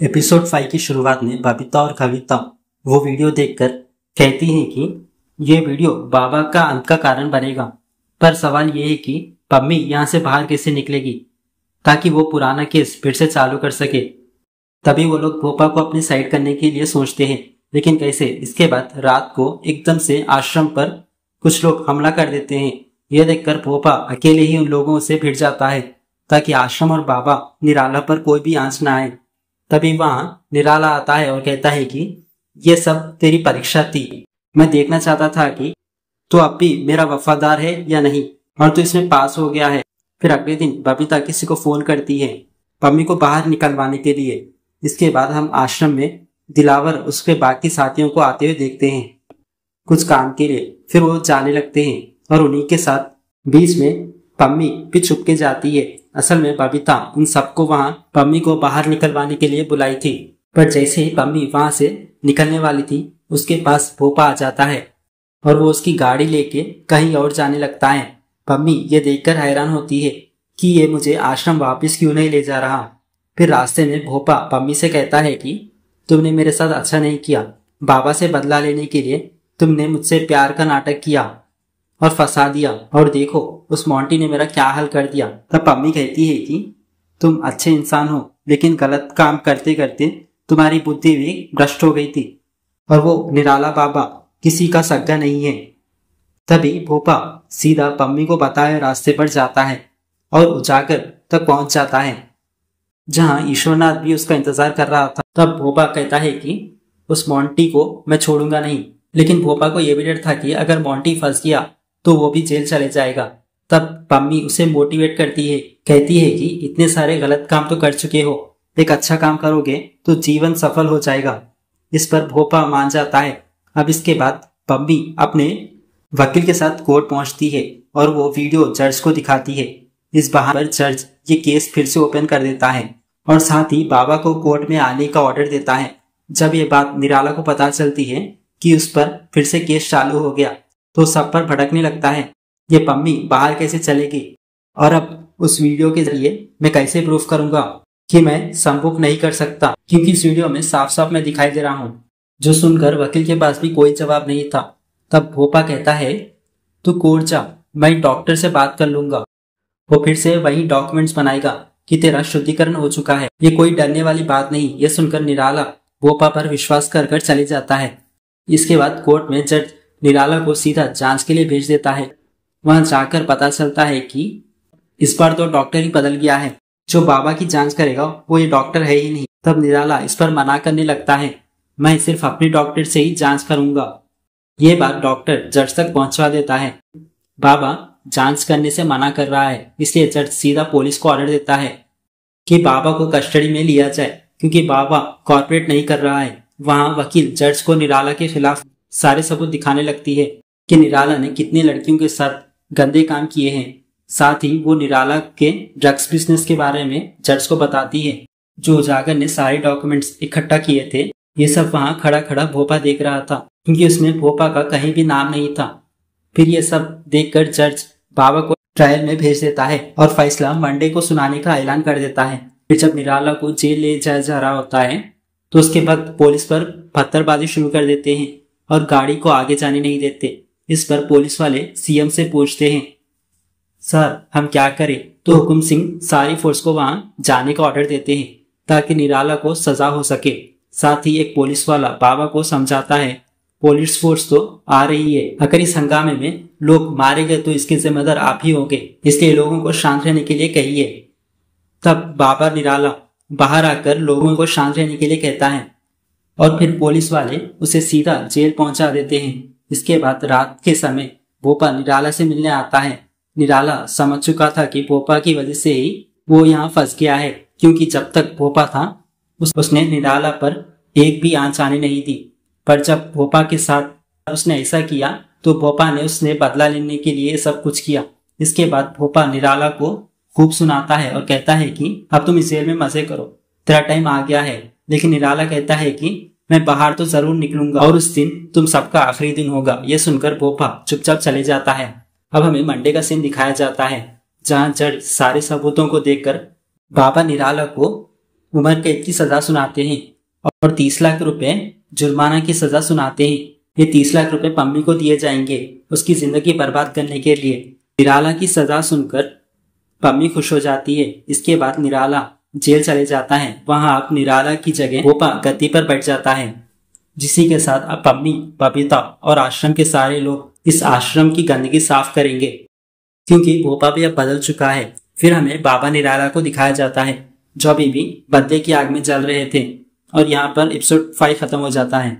Episode 5 की शुरुआत में बबीता और कविता वो वीडियो देखकर कहती हैं कि ये वीडियो बाबा का अंत का कारण बनेगा। पर सवाल ये है कि पम्मी यहाँ से बाहर कैसे निकलेगी ताकि वो पुराना केस फिर से चालू कर सके। तभी वो लोग भोपा को अपनी साइड करने के लिए सोचते हैं, लेकिन कैसे। इसके बाद रात को एकदम से आश्रम पर कुछ लोग हमला कर देते हैं। यह देखकर भोपा अकेले ही उन लोगों से भिड़ जाता है ताकि आश्रम और बाबा निराला पर कोई भी आंच न आए। तभी वहां निराला आता है और कहता है कि ये सब तेरी परीक्षा थी। मैं देखना चाहता था कि तू अब भी मेरा वफादार है या नहीं, और तू इसमें पास हो गया है। फिर अगले दिन बबीता किसी को फोन करती है पम्मी को बाहर निकलवाने के लिए। इसके बाद हम आश्रम में दिलावर उसके बाकी साथियों को आते हुए देखते हैं कुछ काम के लिए। फिर वो जाने लगते हैं और उन्हीं के साथ बीच में पम्मी भी छुप के जाती है। असल में बबीता उन सबको वहां पम्मी को बाहर निकलवाने के लिए बुलाई थी, पर जैसे ही पम्मी वहां से निकलने वाली थी उसके पास भोपा आ जाता है और वो उसकी गाड़ी लेके कहीं और जाने लगता है। पम्मी ये देखकर हैरान होती है कि ये मुझे आश्रम वापस क्यों नहीं ले जा रहा। फिर रास्ते में भोपा पम्मी से कहता है कि तुमने मेरे साथ अच्छा नहीं किया। बाबा से बदला लेने के लिए तुमने मुझसे प्यार का नाटक किया और फंसा दिया, और देखो उस मोंटी ने मेरा क्या हाल कर दिया। तब पम्मी कहती है कि तुम अच्छे इंसान हो, लेकिन गलत काम करते करते तुम्हारी बुद्धि भी भ्रष्ट हो गई थी, और वो निराला बाबा किसी का सगा नहीं है। तभी भोपा सीधा पम्मी को बताए रास्ते पर जाता है और उजागर तक पहुंच जाता है जहां ईश्वरनाथ भी उसका इंतजार कर रहा था। तब भोपा कहता है कि उस मोंटी को मैं छोड़ूंगा नहीं, लेकिन भोपा को यह भी डर था कि अगर मोंटी फंस गया तो वो भी जेल चले जाएगा। तब पम्मी उसे मोटिवेट करती है, कहती है कि इतने सारे गलत काम तो कर चुके हो, एक अच्छा काम करोगे तो जीवन सफल हो जाएगा। इस पर भोपा मान जाता है। अब इसके बाद पम्मी अपने वकील के साथ कोर्ट पहुंचती है और वो वीडियो जज को दिखाती है। इस बहाने जज ये केस फिर से ओपन कर देता है और साथ ही बाबा को कोर्ट में आने का ऑर्डर देता है। जब ये बात निराला को पता चलती है कि उस पर फिर से केस चालू हो गया तो सब पर भड़कने लगता है ये पम्मी बाहर कैसे चलेगी, और अब उस वीडियो के जरिए मैं कैसे प्रूफ करूंगा कि मैं संभोग नहीं कर सकता, क्योंकि इस वीडियो में साफ साफ मैं दिखाई दे रहा हूँ। जो सुनकर वकील के पास भी कोई जवाब नहीं था। तब भोपा कहता है तू कोर्ट जा, मैं डॉक्टर से बात कर लूंगा, वो फिर से वही डॉक्यूमेंट्स बनाएगा कि तेरा शुद्धिकरण हो चुका है। ये कोई डरने वाली बात नहीं। ये सुनकर निराला भोपा पर विश्वास कर चले जाता है। इसके बाद कोर्ट में जज निराला को सीधा जांच के लिए भेज देता है। वहां जाकर पता चलता है कि इस बार तो डॉक्टर ही बदल गया है, जो बाबा की जांच करेगा वो ये डॉक्टर है ही नहीं। तब निराला इस पर मना करने लगता है, मैं सिर्फ अपने डॉक्टर से ही जांच करूंगा। ये बात डॉक्टर जज तक पहुंचवा देता है। बाबा जांच करने से मना कर रहा है, इसलिए जज सीधा पुलिस को ऑर्डर देता है कि बाबा को कस्टडी में लिया जाए, क्योंकि बाबा कॉर्पोरेट नहीं कर रहा है। वहां वकील जज को निराला के खिलाफ सारे सबूत दिखाने लगती है कि निराला ने कितनी लड़कियों के साथ गंदे काम किए हैं। साथ ही वो निराला के ड्रग्स बिजनेस के बारे में जज को बताती है। जो उजागर ने सारे डॉक्यूमेंट्स इकट्ठा किए थे ये सब वहां खड़ा खड़ा भोपा देख रहा था, क्योंकि उसमें भोपा का कहीं भी नाम नहीं था। फिर ये सब देखकर जज बाबा को ट्रायल में भेज देता है और फैसला मंडे को सुनाने का ऐलान कर देता है। फिर जब निराला को जेल ले जाया जा रहा होता है तो उसके भक्त पुलिस पर पत्थरबाजी शुरू कर देते हैं और गाड़ी को आगे जाने नहीं देते। इस पर पुलिस वाले सीएम से पूछते हैं, सर हम क्या करें? तो हुकुम सिंह सारी फोर्स को वहां जाने का ऑर्डर देते हैं ताकि निराला को सजा हो सके। साथ ही एक पुलिस वाला बाबा को समझाता है, पुलिस फोर्स तो आ रही है, अगर इस हंगामे में लोग मारे गए तो इसके जिम्मेदार आप ही होंगे, इसलिए लोगों को शांत रहने के लिए कहिए। तब बाबा निराला बाहर आकर लोगों को शांत रहने के लिए कहता है और फिर पुलिस वाले उसे सीधा जेल पहुंचा देते हैं। इसके बाद रात के समय भोपा निराला से मिलने आता है। निराला समझ चुका था कि भोपा की वजह से ही वो यहाँ फंस गया है, क्योंकि जब तक भोपा था उसने निराला पर एक भी आंच आने नहीं दी। पर जब भोपा के साथ उसने ऐसा किया तो भोपा ने उसने बदला लेने के लिए सब कुछ किया। इसके बाद भोपा निराला को खूब सुनाता है और कहता है कि अब तुम इस जेल में मजे करो, तेरा टाइम आ गया है। लेकिन निराला कहता है कि मैं बाहर तो जरूर निकलूंगा और उस दिन तुम सबका आखिरी दिन होगा। ये सुनकर भोपा चुपचाप चले जाता है। अब हमें मंडे का सीन दिखाया जाता है जहां जज सारे सबूतों को देखकर बाबा निराला को उम्र कैद की सजा सुनाते हैं और 30 लाख रुपए जुर्माना की सजा सुनाते हैं। ये 30 लाख रुपए पम्मी को दिए जाएंगे उसकी जिंदगी बर्बाद करने के लिए। निराला की सजा सुनकर पम्मी खुश हो जाती है। इसके बाद निराला जेल चले जाता है। वहां अब निराला की जगह भोपा गद्दी पर बैठ जाता है, जिसी के साथ अब पम्मी, बबीता और आश्रम के सारे लोग इस आश्रम की गंदगी साफ करेंगे, क्योंकि भोपा भी अब बदल चुका है। फिर हमें बाबा निराला को दिखाया जाता है जो अभी भी बदले की आग में जल रहे थे। और यहाँ पर एपिसोड 5 खत्म हो जाता है।